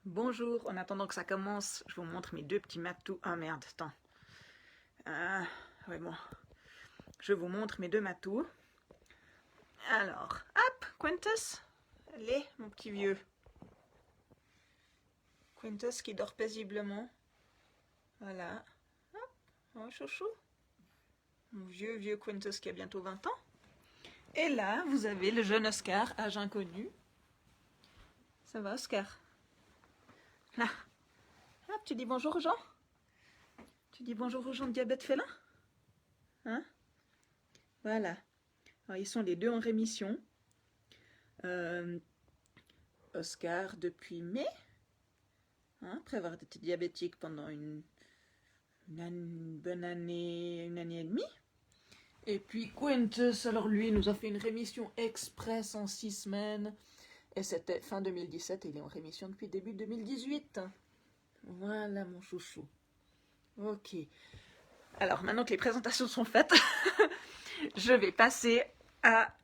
Bonjour, en attendant que ça commence, je vous montre mes deux petits matous. Ah merde, attends. Ouais bon. Je vous montre mes deux matous. Alors, hop, Quintus. Allez, mon petit vieux. Quintus qui dort paisiblement. Voilà. Hop, oh chouchou. Mon vieux Quintus qui a bientôt 20 ans. Et là, vous avez le jeune Oscar, âge inconnu. Ça va, Oscar? Là. Hop, tu dis bonjour aux gens? Tu dis bonjour aux gens de diabète félin? Hein? Voilà. Alors, ils sont les deux en rémission. Oscar depuis mai, hein, après avoir été diabétique pendant une bonne année, une année et demie. Et puis Quintus, alors lui, nous a fait une rémission express en 6 semaines. Et c'était fin 2017 et il est en rémission depuis début 2018. Voilà mon chouchou. Ok. Alors maintenant que les présentations sont faites, je vais passer à...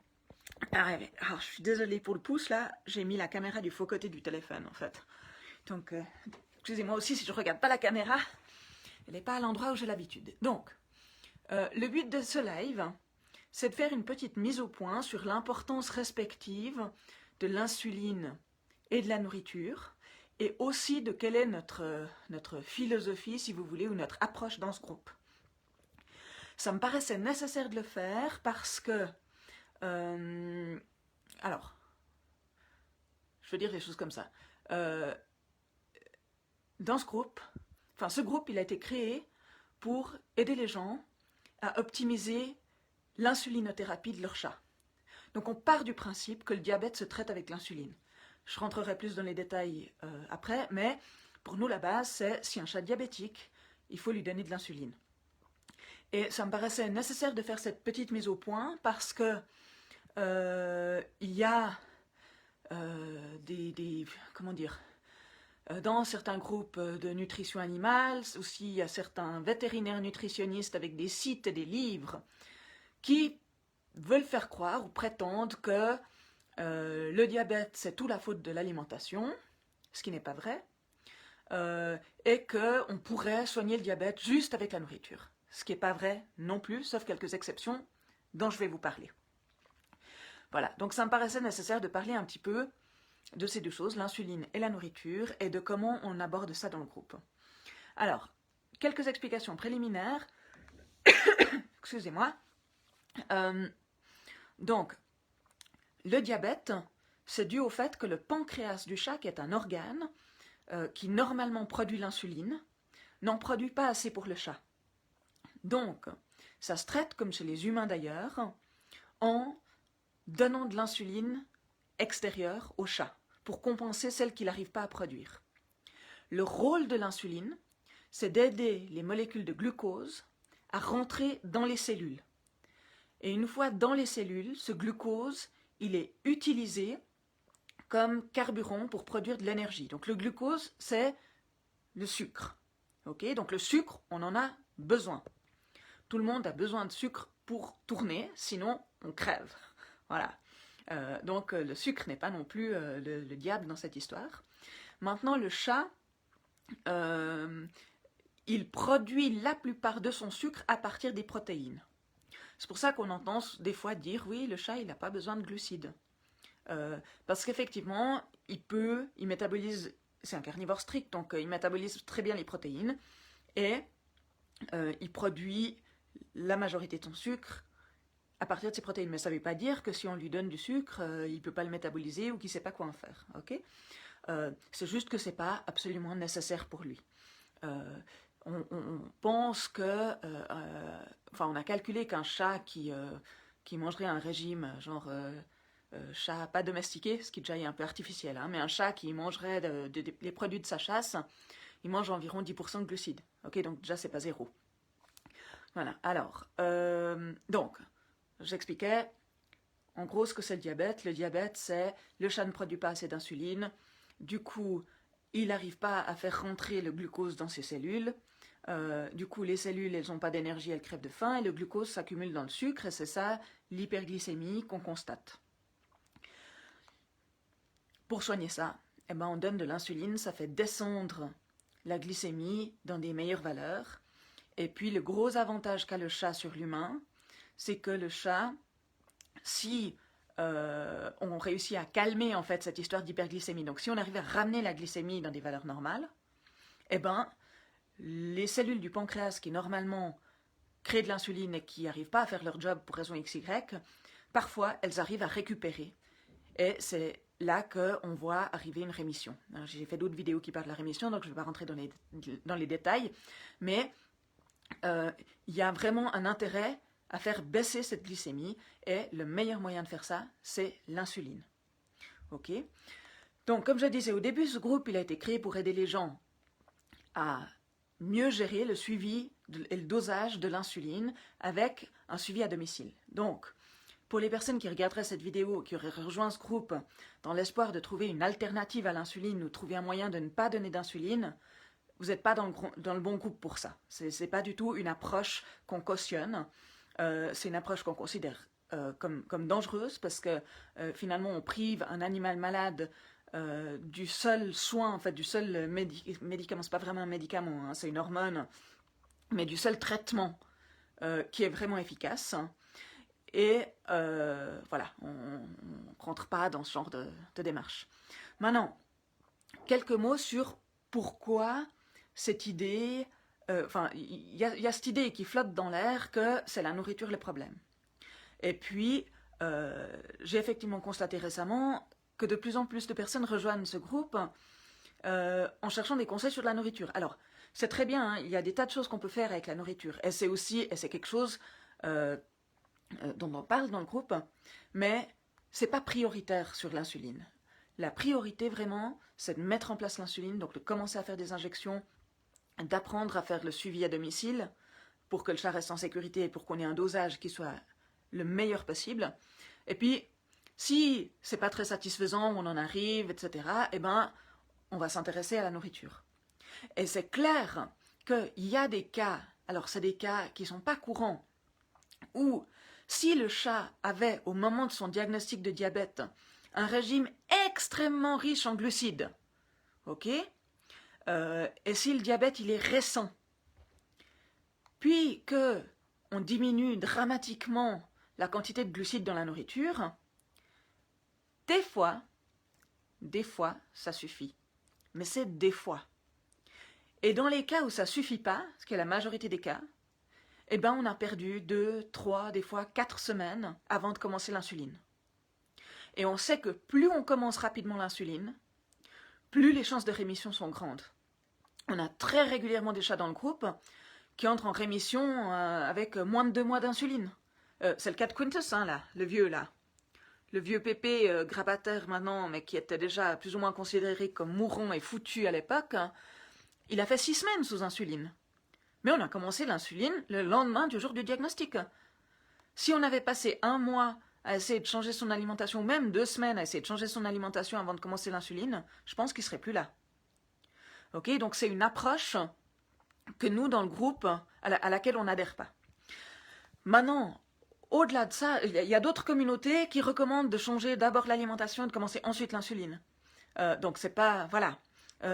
Alors je suis désolée pour le pouce là, j'ai mis la caméra du faux côté du téléphone en fait. Donc excusez-moi aussi si je ne regarde pas la caméra, elle n'est pas à l'endroit où j'ai l'habitude. Donc, le but de ce live, c'est de faire une petite mise au point sur l'importance respective de l'insuline et de la nourriture, et aussi de quelle est notre philosophie, si vous voulez, ou notre approche dans ce groupe. Ça me paraissait nécessaire de le faire parce que... alors, je veux dire des choses comme ça. Dans ce groupe, ce groupe, il a été créé pour aider les gens à optimiser l'insulinothérapie de leur chat. Donc on part du principe que le diabète se traite avec l'insuline. Je rentrerai plus dans les détails après, mais pour nous la base c'est si un chat est diabétique, il faut lui donner de l'insuline. Et ça me paraissait nécessaire de faire cette petite mise au point parce que il y a comment dire, dans certains groupes de nutrition animale, aussi il y a certains vétérinaires nutritionnistes avec des sites et des livres qui veulent faire croire ou prétendent que le diabète c'est tout la faute de l'alimentation, ce qui n'est pas vrai, et qu'on pourrait soigner le diabète juste avec la nourriture, ce qui n'est pas vrai non plus, sauf quelques exceptions dont je vais vous parler. Voilà, donc ça me paraissait nécessaire de parler un petit peu de ces deux choses, l'insuline et la nourriture, et de comment on aborde ça dans le groupe. Alors, quelques explications préliminaires. Excusez-moi. Donc, le diabète, c'est dû au fait que le pancréas du chat, qui est un organe qui normalement produit l'insuline, n'en produit pas assez pour le chat. Donc, ça se traite, comme chez les humains d'ailleurs, en donnant de l'insuline extérieure au chat pour compenser celle qu'il n'arrive pas à produire. Le rôle de l'insuline, c'est d'aider les molécules de glucose à rentrer dans les cellules. Et une fois dans les cellules, ce glucose, il est utilisé comme carburant pour produire de l'énergie. Donc le glucose, c'est le sucre. Okay, donc le sucre, on en a besoin. Tout le monde a besoin de sucre pour tourner, sinon on crève. Voilà. Donc le sucre n'est pas non plus le diable dans cette histoire. Maintenant, le chat, il produit la plupart de son sucre à partir des protéines. C'est pour ça qu'on entend des fois dire, oui, le chat, il n'a pas besoin de glucides. Parce qu'effectivement, il métabolise, c'est un carnivore strict, donc il métabolise très bien les protéines, et il produit la majorité de son sucre à partir de ses protéines. Mais ça ne veut pas dire que si on lui donne du sucre, il ne peut pas le métaboliser ou qu'il ne sait pas quoi en faire. Okay, c'est juste que ce n'est pas absolument nécessaire pour lui. On pense que... on a calculé qu'un chat qui mangerait un régime genre chat pas domestiqué, ce qui déjà est un peu artificiel, hein, mais un chat qui mangerait les produits de sa chasse, il mange environ 10% de glucides. Okay, donc déjà, c'est pas zéro. Voilà, alors, donc, j'expliquais en gros ce que c'est le diabète. Le diabète, c'est le chat ne produit pas assez d'insuline, du coup, il n'arrive pas à faire rentrer le glucose dans ses cellules. Du coup, les cellules, elles n'ont pas d'énergie, elles crèvent de faim, et le glucose s'accumule dans le sucre, et c'est ça l'hyperglycémie qu'on constate. Pour soigner ça, eh ben, on donne de l'insuline, ça fait descendre la glycémie dans des meilleures valeurs. Et puis le gros avantage qu'a le chat sur l'humain, c'est que le chat, si on réussit à calmer en fait cette histoire d'hyperglycémie, donc si on arrive à ramener la glycémie dans des valeurs normales, eh ben, les cellules du pancréas qui normalement créent de l'insuline et qui n'arrivent pas à faire leur job pour raison XY, parfois elles arrivent à récupérer. Et c'est là qu'on voit arriver une rémission. J'ai fait d'autres vidéos qui parlent de la rémission, donc je ne vais pas rentrer dans les détails, mais il y a vraiment un intérêt à faire baisser cette glycémie, et le meilleur moyen de faire ça, c'est l'insuline. Ok. Donc, comme je disais au début, ce groupe il a été créé pour aider les gens à mieux gérer le suivi et le dosage de l'insuline avec un suivi à domicile. Donc, pour les personnes qui regarderaient cette vidéo, qui auraient rejoint ce groupe dans l'espoir de trouver une alternative à l'insuline ou trouver un moyen de ne pas donner d'insuline, vous n'êtes pas dans le bon groupe pour ça. Ce n'est pas du tout une approche qu'on cautionne. C'est une approche qu'on considère comme dangereuse parce que finalement on prive un animal malade du seul soin, en fait du seul médicament, c'est pas vraiment un médicament, hein, c'est une hormone, mais du seul traitement qui est vraiment efficace. Et voilà, on ne rentre pas dans ce genre de démarche. Maintenant, quelques mots sur pourquoi cette idée, il y a cette idée qui flotte dans l'air que c'est la nourriture le problème. Et puis, j'ai effectivement constaté récemment que de plus en plus de personnes rejoignent ce groupe en cherchant des conseils sur la nourriture. Alors, c'est très bien, hein, il y a des tas de choses qu'on peut faire avec la nourriture. Et c'est quelque chose dont on parle dans le groupe, mais c'est pas prioritaire sur l'insuline. La priorité vraiment, c'est de mettre en place l'insuline, donc de commencer à faire des injections, d'apprendre à faire le suivi à domicile pour que le chat reste en sécurité et pour qu'on ait un dosage qui soit le meilleur possible. Et puis, si c'est pas très satisfaisant, on en arrive, etc., eh ben, on va s'intéresser à la nourriture. Et c'est clair qu'il y a des cas, alors c'est des cas qui sont pas courants, où si le chat avait, au moment de son diagnostic de diabète, un régime extrêmement riche en glucides, ok, et si le diabète il est récent, puis que on diminue dramatiquement la quantité de glucides dans la nourriture, des fois, ça suffit. Mais c'est des fois. Et dans les cas où ça suffit pas, ce qui est la majorité des cas, eh ben on a perdu 2, 3, des fois 4 semaines avant de commencer l'insuline. Et on sait que plus on commence rapidement l'insuline, plus les chances de rémission sont grandes. On a très régulièrement des chats dans le groupe qui entrent en rémission avec moins de 2 mois d'insuline. C'est le cas de Quintus, hein, là, le vieux, là. Le vieux pépé grabataire maintenant, mais qui était déjà plus ou moins considéré comme mourant et foutu à l'époque, hein, il a fait 6 semaines sous insuline. Mais on a commencé l'insuline le lendemain du jour du diagnostic. Si on avait passé 1 mois à essayer de changer son alimentation, même 2 semaines à essayer de changer son alimentation avant de commencer l'insuline, je pense qu'il ne serait plus là. Ok, donc c'est une approche que nous, dans le groupe, à laquelle on n'adhère pas. Maintenant, au-delà de ça, il y a d'autres communautés qui recommandent de changer d'abord l'alimentation et de commencer ensuite l'insuline. Donc c'est pas... Voilà.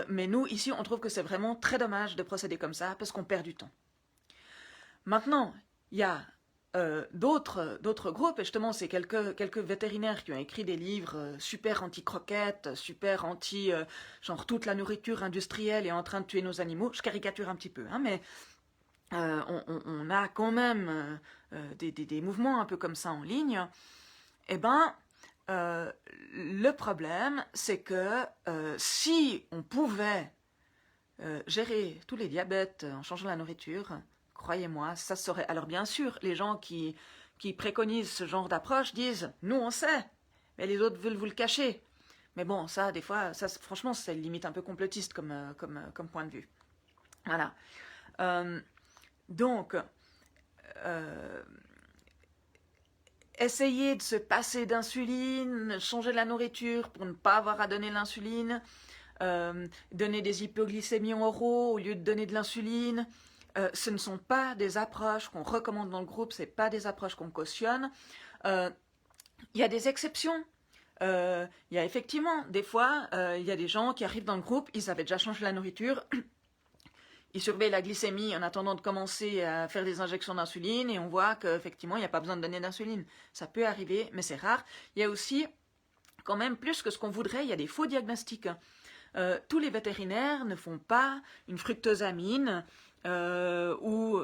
Mais nous, ici, on trouve que c'est vraiment très dommage de procéder comme ça parce qu'on perd du temps. Maintenant, il y a d'autres groupes, et justement, c'est quelques vétérinaires qui ont écrit des livres super anti-croquettes, super anti... genre toute la nourriture industrielle est en train de tuer nos animaux. Je caricature un petit peu, hein, mais on a quand même des mouvements un peu comme ça en ligne. Eh ben, le problème, c'est que si on pouvait gérer tous les diabètes en changeant la nourriture, croyez-moi, ça serait... Alors bien sûr, les gens qui préconisent ce genre d'approche disent « Nous, on sait, mais les autres veulent vous le cacher. » Mais bon, ça, des fois, ça, franchement, c'est limite un peu complotiste comme point de vue. Voilà. Donc, essayer de se passer d'insuline, changer la nourriture pour ne pas avoir à donner l'insuline, donner des hypoglycémies oraux au lieu de donner de l'insuline, ce ne sont pas des approches qu'on recommande dans le groupe, ce n'est pas des approches qu'on cautionne. Il y a des exceptions. Il y a effectivement, des fois, il y a des gens qui arrivent dans le groupe, ils avaient déjà changé la nourriture, ils surveillent la glycémie en attendant de commencer à faire des injections d'insuline et on voit qu'effectivement, il n'y a pas besoin de donner d'insuline. Ça peut arriver, mais c'est rare. Il y a aussi, quand même, plus que ce qu'on voudrait, il y a des faux diagnostics. Tous les vétérinaires ne font pas une fructosamine ou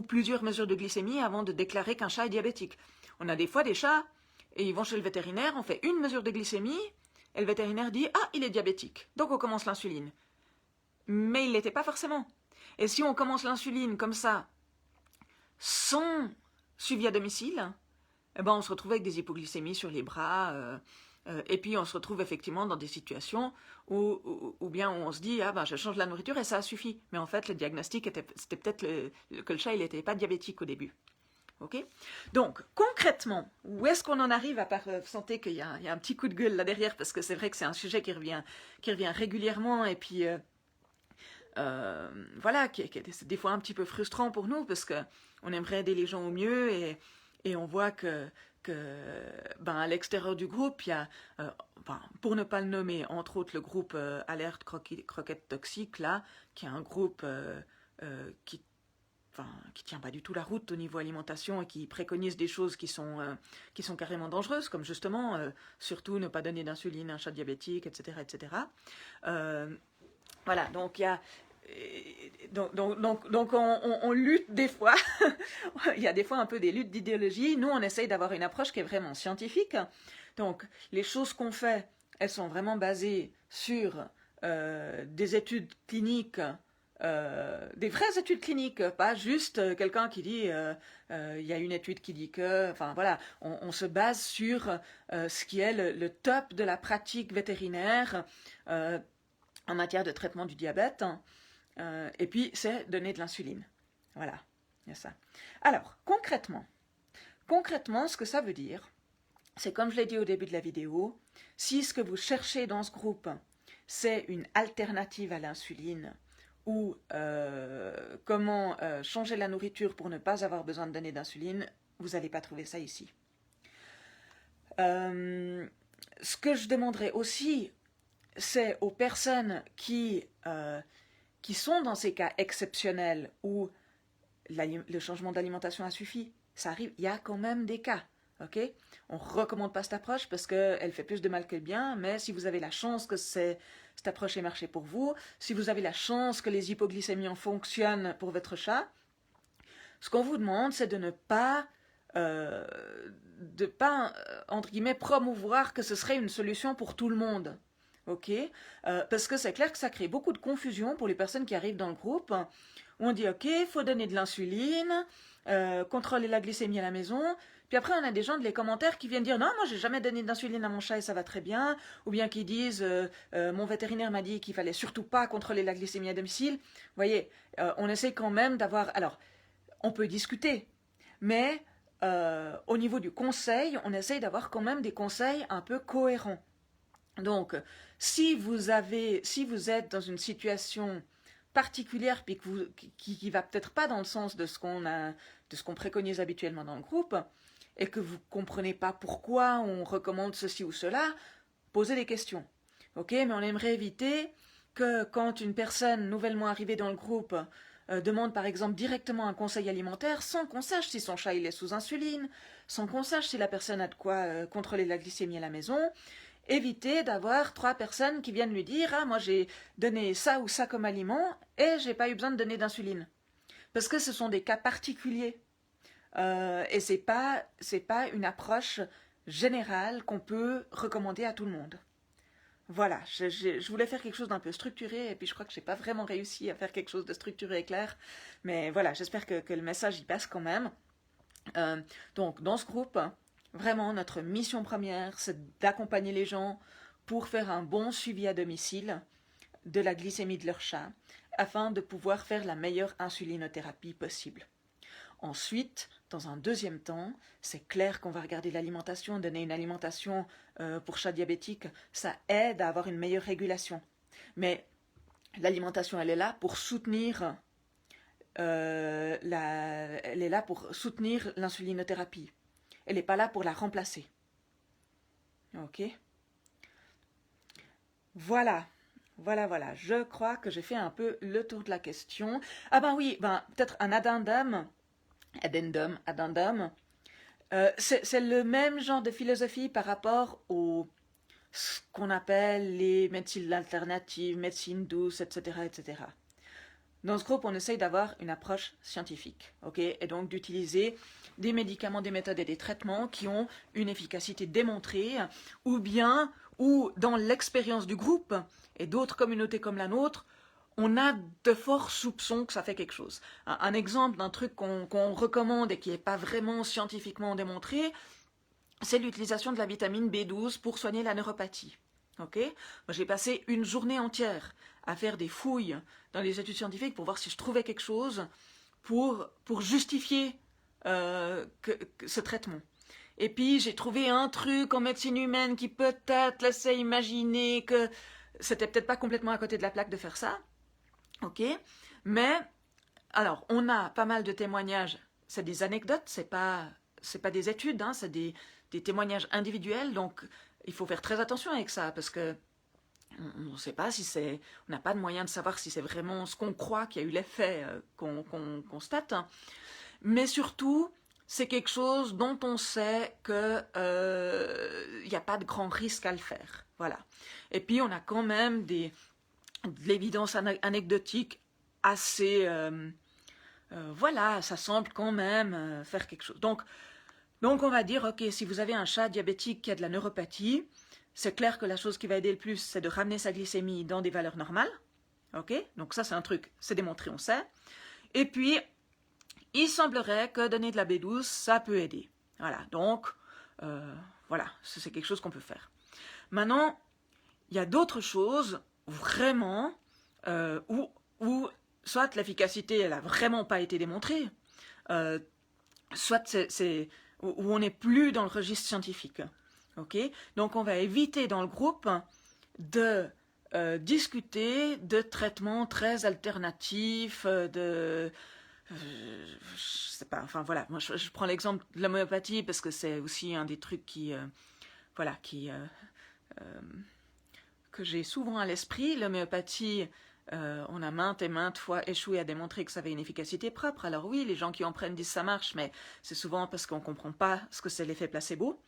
plusieurs mesures de glycémie avant de déclarer qu'un chat est diabétique. On a des fois des chats et ils vont chez le vétérinaire, on fait une mesure de glycémie et le vétérinaire dit « Ah, il est diabétique, donc on commence l'insuline ». Mais il ne l'était pas forcément. Et si on commence l'insuline comme ça, sans suivi à domicile, eh ben on se retrouve avec des hypoglycémies sur les bras, et puis on se retrouve effectivement dans des situations où bien on se dit « Ah ben je change la nourriture et ça a suffi ». Mais en fait, le diagnostic, c'était peut-être que le chat n'était pas diabétique au début. Okay. Donc, concrètement, où est-ce qu'on en arrive, à part sentir qu'il y a un petit coup de gueule là derrière, parce que c'est vrai que c'est un sujet qui revient régulièrement, et puis voilà, qui est des fois un petit peu frustrant pour nous, parce qu'on aimerait aider les gens au mieux, et on voit que à l'extérieur du groupe, il y a, pour ne pas le nommer, entre autres le groupe Alerte Croquettes Toxiques, là, qui est un groupe qui tient pas du tout la route au niveau alimentation et qui préconise des choses qui sont carrément dangereuses, comme justement, surtout ne pas donner d'insuline à un chat diabétique, etc. etc. Voilà, donc il y a... Donc on lutte des fois, il y a des fois un peu des luttes d'idéologie. Nous, on essaye d'avoir une approche qui est vraiment scientifique. Donc, les choses qu'on fait, elles sont vraiment basées sur des études cliniques, des vraies études cliniques, pas juste quelqu'un qui dit il y a une étude qui dit que, enfin voilà, on se base sur ce qui est le top de la pratique vétérinaire en matière de traitement du diabète, et puis c'est donner de l'insuline. Voilà, il y a ça. Alors, concrètement, ce que ça veut dire, c'est comme je l'ai dit au début de la vidéo, si ce que vous cherchez dans ce groupe, c'est une alternative à l'insuline, ou comment changer la nourriture pour ne pas avoir besoin de donner d'insuline, vous n'allez pas trouver ça ici. Ce que je demanderais aussi, c'est aux personnes qui sont dans ces cas exceptionnels où le changement d'alimentation a suffi. Ça arrive, il y a quand même des cas. Okay, on ne recommande pas cette approche parce qu'elle fait plus de mal que de bien, mais si vous avez la chance que cette approche ait marché pour vous, si vous avez la chance que les hypoglycémies en fonctionnent pour votre chat, ce qu'on vous demande, c'est de ne pas, entre guillemets, promouvoir que ce serait une solution pour tout le monde. Ok, parce que c'est clair que ça crée beaucoup de confusion pour les personnes qui arrivent dans le groupe. Où on dit ok, il faut donner de l'insuline, contrôler la glycémie à la maison. Puis après, on a des gens de les commentaires qui viennent dire non, moi j'ai jamais donné d'insuline à mon chat et ça va très bien. Ou bien qui disent mon vétérinaire m'a dit qu'il fallait surtout pas contrôler la glycémie à domicile. Vous voyez, on essaie quand même d'avoir. Alors, on peut discuter, mais au niveau du conseil, on essaye d'avoir quand même des conseils un peu cohérents. Donc, si vous êtes dans une situation particulière puis qui va peut-être pas dans le sens de ce qu'on préconise habituellement dans le groupe et que vous comprenez pas pourquoi on recommande ceci ou cela, posez des questions. Ok, mais on aimerait éviter que quand une personne nouvellement arrivée dans le groupe demande par exemple directement un conseil alimentaire sans qu'on sache si son chat il est sous insuline, sans qu'on sache si la personne a de quoi contrôler la glycémie à la maison, éviter d'avoir 3 personnes qui viennent lui dire « Ah, moi j'ai donné ça ou ça comme aliment et j'ai pas eu besoin de donner d'insuline. » Parce que ce sont des cas particuliers. Et c'est pas une approche générale qu'on peut recommander à tout le monde. Voilà, je voulais faire quelque chose d'un peu structuré et puis je crois que j'ai pas vraiment réussi à faire quelque chose de structuré et clair. Mais voilà, j'espère que le message y passe quand même. Donc, dans ce groupe, vraiment, notre mission première, c'est d'accompagner les gens pour faire un bon suivi à domicile de la glycémie de leur chat, afin de pouvoir faire la meilleure insulinothérapie possible. Ensuite, dans un deuxième temps, c'est clair qu'on va regarder l'alimentation, donner une alimentation pour chat diabétique, ça aide à avoir une meilleure régulation. Mais l'alimentation, elle est là pour soutenir elle est là pour soutenir l'insulinothérapie. Elle n'est pas là pour la remplacer. Ok. Voilà. Voilà. Je crois que j'ai fait un peu le tour de la question. Ah ben oui, peut-être un addendum. C'est le même genre de philosophie par rapport au ce qu'on appelle les médecines alternatives, médecine douce, etc., etc. Dans ce groupe, on essaye d'avoir une approche scientifique, ok, et donc d'utiliser des médicaments, des méthodes et des traitements qui ont une efficacité démontrée, ou dans l'expérience du groupe et d'autres communautés comme la nôtre, on a de forts soupçons que ça fait quelque chose. Un exemple d'un truc qu'on recommande et qui n'est pas vraiment scientifiquement démontré, c'est l'utilisation de la vitamine B12 pour soigner la neuropathie. Okay. Moi, j'ai passé une journée entière à faire des fouilles dans les études scientifiques pour voir si je trouvais quelque chose pour justifier ce traitement. Et puis j'ai trouvé un truc en médecine humaine qui peut-être laissait imaginer que c'était peut-être pas complètement à côté de la plaque de faire ça. Ok. Mais alors on a pas mal de témoignages. C'est des anecdotes, c'est pas des études, hein, c'est des témoignages individuels. Donc il faut faire très attention avec ça parce que on ne sait pas si c'est, on n'a pas de moyen de savoir si c'est vraiment ce qu'on croit qui a eu l'effet qu'on constate. Mais surtout, c'est quelque chose dont on sait que il n'y a pas de grand risque à le faire. Voilà. Et puis on a quand même de l'évidence anecdotique assez, voilà, ça semble quand même faire quelque chose. Donc on va dire, ok, si vous avez un chat diabétique qui a de la neuropathie, c'est clair que la chose qui va aider le plus, c'est de ramener sa glycémie dans des valeurs normales. Ok, donc ça c'est un truc, c'est démontré, on sait. Et puis, il semblerait que donner de la B12, ça peut aider. Voilà, donc, voilà, c'est quelque chose qu'on peut faire. Maintenant, il y a d'autres choses, vraiment, où soit l'efficacité, elle n'a vraiment pas été démontrée, soit c'est où on n'est plus dans le registre scientifique. Okay. Donc on va éviter dans le groupe de discuter de traitements très alternatifs, je sais pas, enfin voilà, moi je prends l'exemple de l'homéopathie parce que c'est aussi un des trucs voilà, que j'ai souvent à l'esprit. L'homéopathie, on a maintes et maintes fois échoué à démontrer que ça avait une efficacité propre. Alors oui, les gens qui en prennent disent ça marche, mais c'est souvent parce qu'on ne comprend pas ce que c'est l'effet placebo.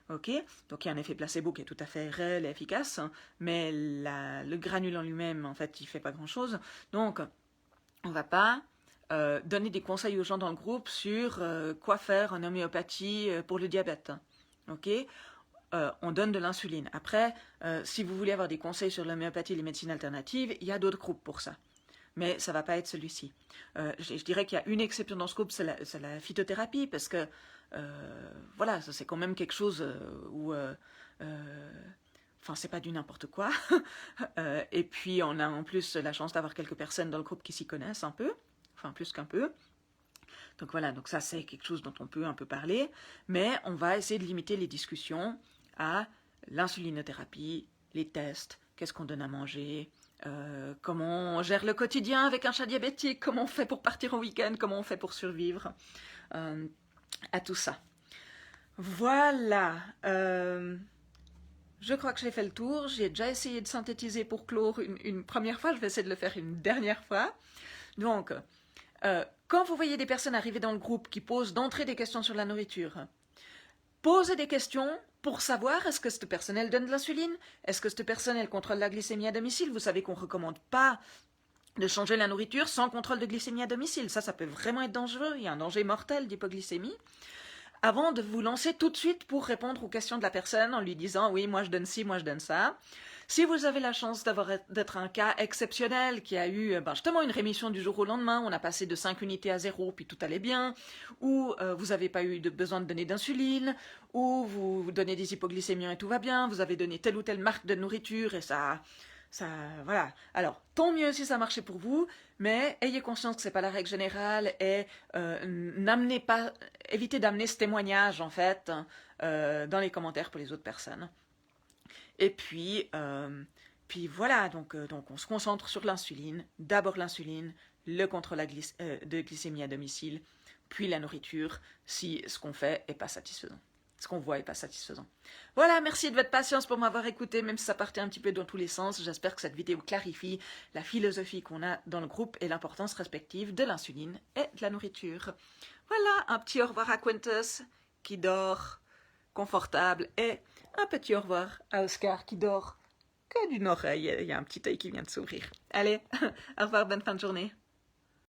Ok, donc il y a un effet placebo qui est tout à fait réel et efficace, mais le granule en lui-même, en fait, il fait pas grand-chose. Donc, on va pas donner des conseils aux gens dans le groupe sur quoi faire en homéopathie pour le diabète. Ok, on donne de l'insuline. Après, si vous voulez avoir des conseils sur l'homéopathie et les médecines alternatives, il y a d'autres groupes pour ça. Mais ça ne va pas être celui-ci. Je dirais qu'il y a une exception dans ce groupe, c'est la phytothérapie, parce que voilà, ça c'est quand même quelque chose où enfin c'est pas du n'importe quoi. Et puis on a en plus la chance d'avoir quelques personnes dans le groupe qui s'y connaissent un peu, enfin plus qu'un peu. Donc voilà, donc ça c'est quelque chose dont on peut un peu parler, mais on va essayer de limiter les discussions à l'insulinothérapie, les tests, qu'est-ce qu'on donne à manger, comment on gère le quotidien avec un chat diabétique, comment on fait pour partir au week-end, comment on fait pour survivre à tout ça. Voilà. Je crois que j'ai fait le tour. J'ai déjà essayé de synthétiser pour clore une première fois. Je vais essayer de le faire une dernière fois. Donc, quand vous voyez des personnes arriver dans le groupe qui posent d'entrée des questions sur la nourriture, posez des questions pour savoir est-ce que cette personne elle donne de l'insuline, est-ce que cette personne elle contrôle la glycémie à domicile. Vous savez qu'on ne recommande pas de changer la nourriture sans contrôle de glycémie à domicile. Ça peut vraiment être dangereux. Il y a un danger mortel d'hypoglycémie. Avant de vous lancer tout de suite pour répondre aux questions de la personne en lui disant oui, moi je donne ci, moi je donne ça. Si vous avez la chance d'être un cas exceptionnel qui a eu justement une rémission du jour au lendemain, on a passé de 5 unités à 0 puis tout allait bien, ou vous n'avez pas eu besoin de donner d'insuline, ou vous donnez des hypoglycémiens et tout va bien, vous avez donné telle ou telle marque de nourriture et ça voilà. Alors, tant mieux si ça marchait pour vous, mais ayez conscience que c'est pas la règle générale et évitez d'amener ce témoignage en fait dans les commentaires pour les autres personnes. Et puis voilà, donc on se concentre sur l'insuline. D'abord l'insuline, le contrôle de glycémie à domicile, puis la nourriture si ce qu'on fait est pas satisfaisant. ce qu'on voit n'est pas satisfaisant. Voilà, merci de votre patience pour m'avoir écouté, même si ça partait un petit peu dans tous les sens. J'espère que cette vidéo clarifie la philosophie qu'on a dans le groupe et l'importance respective de l'insuline et de la nourriture. Voilà, un petit au revoir à Quintus qui dort confortable et un petit au revoir à Oscar qui dort que d'une oreille. Il y a un petit œil qui vient de s'ouvrir. Allez, au revoir, bonne fin de journée.